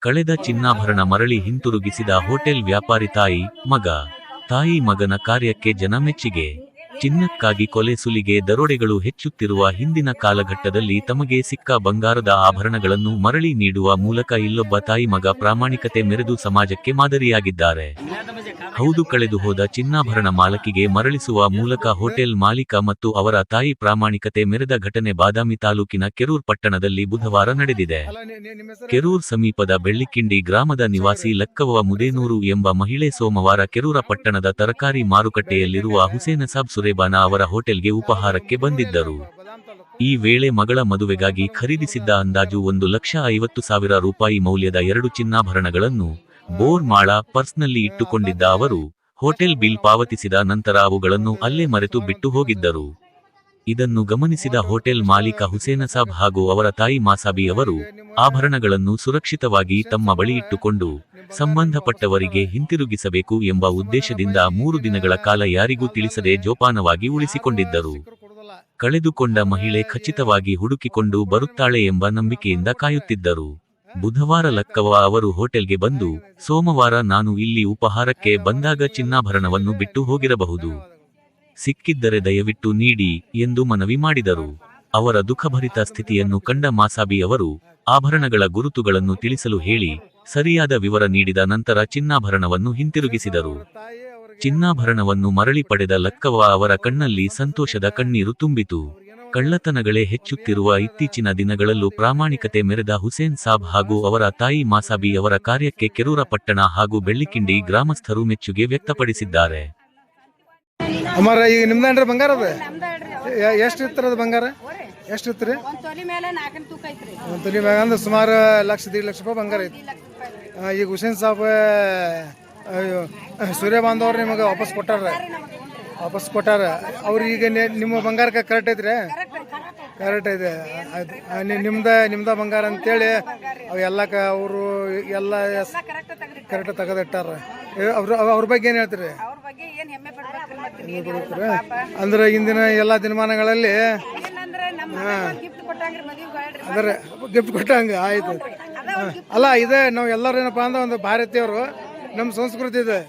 ಕಳೆದ ಚಿನ್ನಾಭರಣ ಮರಳಿ ಹಿಂತಿರುಗಿಸಿದ ಹೋಟೆಲ್ ವ್ಯಾಪಾರಿ ತಾಯಿ, ಮಗ. ತಾಯಿ ಮಗನ ಕಾರ್ಯಕ್ಕೆ ಜನ ಮೆಚ್ಚಿಗೆ. ಚಿನ್ನಕ್ಕಾಗಿ ಕೊಲೆ ಸುಲಿಗೆ ದರೋಡೆಗಳು ಹೆಚ್ಚುತ್ತಿರುವ ಹಿಂದಿನ ಕಾಲಘಟ್ಟದಲ್ಲಿ ತಮಗೆ ಸಿಕ್ಕ ಬಂಗಾರದ ಆಭರಣಗಳನ್ನು ಮರಳಿ ನೀಡುವ ಮೂಲಕ ಇಲ್ಲೊಬ್ಬ ತಾಯಿ ಮಗ ಪ್ರಾಮಾಣಿಕತೆ ಮೆರೆದು ಸಮಾಜಕ್ಕೆ ಮಾದರಿಯಾಗಿದ್ದಾರೆ. ಹೌದು, ಕಳೆದು ಹೋದ ಚಿನ್ನಾಭರಣ ಮಾಲಕಿಗೆ ಮರಳಿಸುವ ಮೂಲಕ ಹೋಟೆಲ್ ಮಾಲೀಕ ಮತ್ತು ಅವರ ತಾಯಿ ಪ್ರಾಮಾಣಿಕತೆ ಮೆರೆದ ಘಟನೆ ಬಾದಾಮಿ ತಾಲೂಕಿನ ಕೆರೂರ್ ಪಟ್ಟಣದಲ್ಲಿ ಬುಧವಾರ ನಡೆದಿದೆ. ಕೆರೂರ್ ಸಮೀಪದ ಬೆಳ್ಳಿಕಿಂಡಿ ಗ್ರಾಮದ ನಿವಾಸಿ ಲಕ್ಕವ್ವ ಮುದೇನೂರು ಎಂಬ ಮಹಿಳೆ ಸೋಮವಾರ ಕೆರೂರ ಪಟ್ಟಣದ ತರಕಾರಿ ಮಾರುಕಟ್ಟೆಯಲ್ಲಿರುವ ಹುಸೇನಸಾಬ್ ಸುರೇಬಾನ ಅವರ ಹೋಟೆಲ್ಗೆ ಉಪಹಾರಕ್ಕೆ ಬಂದಿದ್ದರು. ಈ ವೇಳೆ ಮಗಳ ಮದುವೆಗಾಗಿ ಖರೀದಿಸಿದ್ದ ಅಂದಾಜು 1,50,000 ರೂಪಾಯಿ ಮೌಲ್ಯದ 2 ಚಿನ್ನಾಭರಣಗಳನ್ನು ಬೋರ್ ಮಾಳ ಪರ್ಸ್ನಲ್ಲಿ ಇಟ್ಟುಕೊಂಡಿದ್ದ ಅವರು ಹೋಟೆಲ್ ಬಿಲ್ ಪಾವತಿಸಿದ ನಂತರ ಅವುಗಳನ್ನು ಅಲ್ಲೇ ಮರೆತು ಬಿಟ್ಟು ಹೋಗಿದ್ದರು. ಇದನ್ನು ಗಮನಿಸಿದ ಹೋಟೆಲ್ ಮಾಲೀಕ ಹುಸೇನಸಾಬ್ ಹಾಗೂ ಅವರ ತಾಯಿ ಮಾಸಾಬಿ ಅವರು ಆಭರಣಗಳನ್ನು ಸುರಕ್ಷಿತವಾಗಿ ತಮ್ಮ ಬಳಿ ಇಟ್ಟುಕೊಂಡು ಸಂಬಂಧಪಟ್ಟವರಿಗೆ ಹಿಂತಿರುಗಿಸಬೇಕು ಎಂಬ ಉದ್ದೇಶದಿಂದ 3 ದಿನಗಳ ಕಾಲ ಯಾರಿಗೂ ತಿಳಿಸದೆ ಜೋಪಾನವಾಗಿ ಉಳಿಸಿಕೊಂಡಿದ್ದರು. ಕಳೆದುಕೊಂಡ ಮಹಿಳೆ ಖಚಿತವಾಗಿ ಹುಡುಕಿಕೊಂಡು ಬರುತ್ತಾಳೆ ಎಂಬ ನಂಬಿಕೆಯಿಂದ ಕಾಯುತ್ತಿದ್ದರು. ಬುಧವಾರ ಲಕ್ಕವ್ವ ಅವರು ಹೋಟೆಲ್ಗೆ ಬಂದು, ಸೋಮವಾರ ನಾನು ಇಲ್ಲಿ ಉಪಹಾರಕ್ಕೆ ಬಂದಾಗ ಚಿನ್ನಾಭರಣವನ್ನು ಬಿಟ್ಟು ಹೋಗಿರಬಹುದು, ಸಿಕ್ಕಿದ್ದರೆ ದಯವಿಟ್ಟು ನೀಡಿ ಎಂದು ಮನವಿ ಮಾಡಿದರು. ಅವರ ದುಃಖಭರಿತ ಸ್ಥಿತಿಯನ್ನು ಕಂಡ ಮಾಸಾಬಿ ಅವರು ಆಭರಣಗಳ ಗುರುತುಗಳನ್ನು ತಿಳಿಸಲು ಹೇಳಿ ಸರಿಯಾದ ವಿವರ ನೀಡಿದ ನಂತರ ಚಿನ್ನಾಭರಣವನ್ನು ಹಿಂತಿರುಗಿಸಿದರು. ಚಿನ್ನಾಭರಣವನ್ನು ಮರಳಿ ಪಡೆದ ಲಕ್ಕವ್ವ ಅವರ ಕಣ್ಣಲ್ಲಿ ಸಂತೋಷದ ಕಣ್ಣೀರು ತುಂಬಿತು. ಕಳ್ಳತನಗಳೇ ಹೆಚ್ಚುತ್ತಿರುವ ಇತ್ತೀಚಿನ ದಿನಗಳಲ್ಲೂ ಪ್ರಾಮಾಣಿಕತೆ ಮೆರೆದ ಹುಸೇನ್ ಸಾಬ್ ಹಾಗೂ ಅವರ ತಾಯಿ ಮಾಸಾಬಿ ಅವರ ಕಾರ್ಯಕ್ಕೆ ಕೆರೂರ ಪಟ್ಟಣ ಹಾಗೂ ಬೆಳ್ಳಿಕಿಂಡಿ ಗ್ರಾಮಸ್ಥರು ಮೆಚ್ಚುಗೆ ವ್ಯಕ್ತಪಡಿಸಿದ್ದಾರೆ. ಅಮ್ಮಾರ, ಈಗ ನಿಮ್ದೇನ್ರಿ ಬಂಗಾರ? ಅದ ಎಷ್ಟು ಇತ್ತರದ ಬಂಗಾರ? ಎಷ್ಟು ಇತ್ತು ರೀ? ಒಂದು ತೊಲಿ ಮ್ಯಾಗ ಅಂದ್ರೆ ಸುಮಾರು 1,00,000-1,50,000 ರೂಪಾಯಿ ಬಂಗಾರ ಐತಿ. ಈಗ ಹುಸೇನ್ ಸಾಬ್ ಸೂರ್ಯಬಾಂಧವ್ರು ನಿಮಗೆ ವಾಪಸ್ ಕೊಟ್ಟಾರ. ಅವ್ರು ಈಗ ನಿಮ್ಮ ಬಂಗಾರಕ್ಕೆ ಕರೆಕ್ಟ್ ಐತ್ರಿ? ಕರೆಕ್ಟ್ ಐತೆ. ನಿಮ್ದ ಬಂಗಾರ ಅಂತೇಳಿ ಅವು ಅವರು ಎಲ್ಲ ಕರೆಕ್ಟ್ ತೆಗೆದಿಟ್ಟಾರ. ಅವ್ರ ಬಗ್ಗೆ ಏನು ಹೇಳ್ತೀರಿ? ಅಂದ್ರೆ ಇಂದಿನ ಎಲ್ಲ ದಿನಮಾನಗಳಲ್ಲಿ ಅಂದ್ರೆ ಗಿಫ್ಟ್ ಕೊಟ್ಟಂಗ ಆಯ್ತು. ಅಲ್ಲ, ಇದೆ ನಾವು ಎಲ್ಲರೂ ಏನಪ್ಪಾ ಅಂದ್ರೆ ಒಂದು ಭಾರತೀಯರು, ನಮ್ಮ ಸಂಸ್ಕೃತಿ ಇದೆ.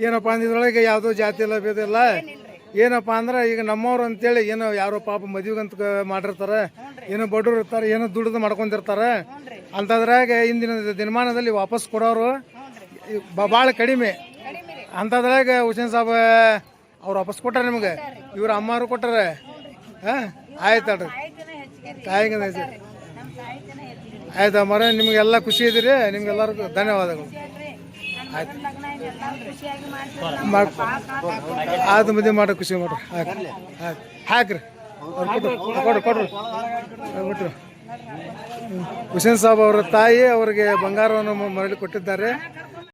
ಏನಪ್ಪಾ ಅಂದ್ರೆ ಇದ್ರೊಳಗೆ ಯಾವುದೋ ಜಾತಿ ಇಲ್ಲ, ಭೇದ ಇಲ್ಲ. ಏನಪ್ಪಾ ಅಂದ್ರೆ ಈಗ ನಮ್ಮವ್ರು ಅಂತೇಳಿ ಏನೋ ಯಾರೋ ಪಾಪ ಮದುವೆಗಂತ ಮಾಡಿರ್ತಾರೆ, ಏನೋ ಬಡವ್ರು ಇರ್ತಾರೆ, ಏನೋ ದುಡ್ದು ಮಾಡ್ಕೊಂಡಿರ್ತಾರೆ. ಅಂಥದ್ರಾಗ ಇಂದಿನ ದಿನಮಾನದಲ್ಲಿ ವಾಪಸ್ ಕೊಡೋರು ಭಾಳ ಕಡಿಮೆ. ಅಂಥದ್ರಾಗ ಹುಸೇನ್ ಸಾಬ್ ಅವ್ರು ವಾಪಸ್ ಕೊಟ್ಟಾರೆ ನಿಮಗೆ, ಇವ್ರ ಅಮ್ಮರು ಕೊಟ್ಟಾರೆ. ಆಯ್ತಲ್ರಿ, ತಾಯಿಗೆ ಆಯ್ತು ಅಮ್ಮಾರ, ನಿಮಗೆಲ್ಲ ಖುಷಿ ಇದ್ದೀರಿ. ನಿಮ್ಗೆಲ್ಲರಿಗೂ ಧನ್ಯವಾದಗಳು. ಆಯ್ತು, ಆಯ್ತು, ಮದುವೆ ಮಾಡೋ ಖುಷಿ ಮಾಡ್ರಿ. ಹಾಕ್ರಿ, ಕೊಡ್ರಿ. ಹುಸೇನ್ ಸಾಬ್ ಅವರ ತಾಯಿ ಅವರಿಗೆ ಬಂಗಾರವನ್ನು ಮರಳಿ ಕೊಟ್ಟಿದ್ದಾರೆ.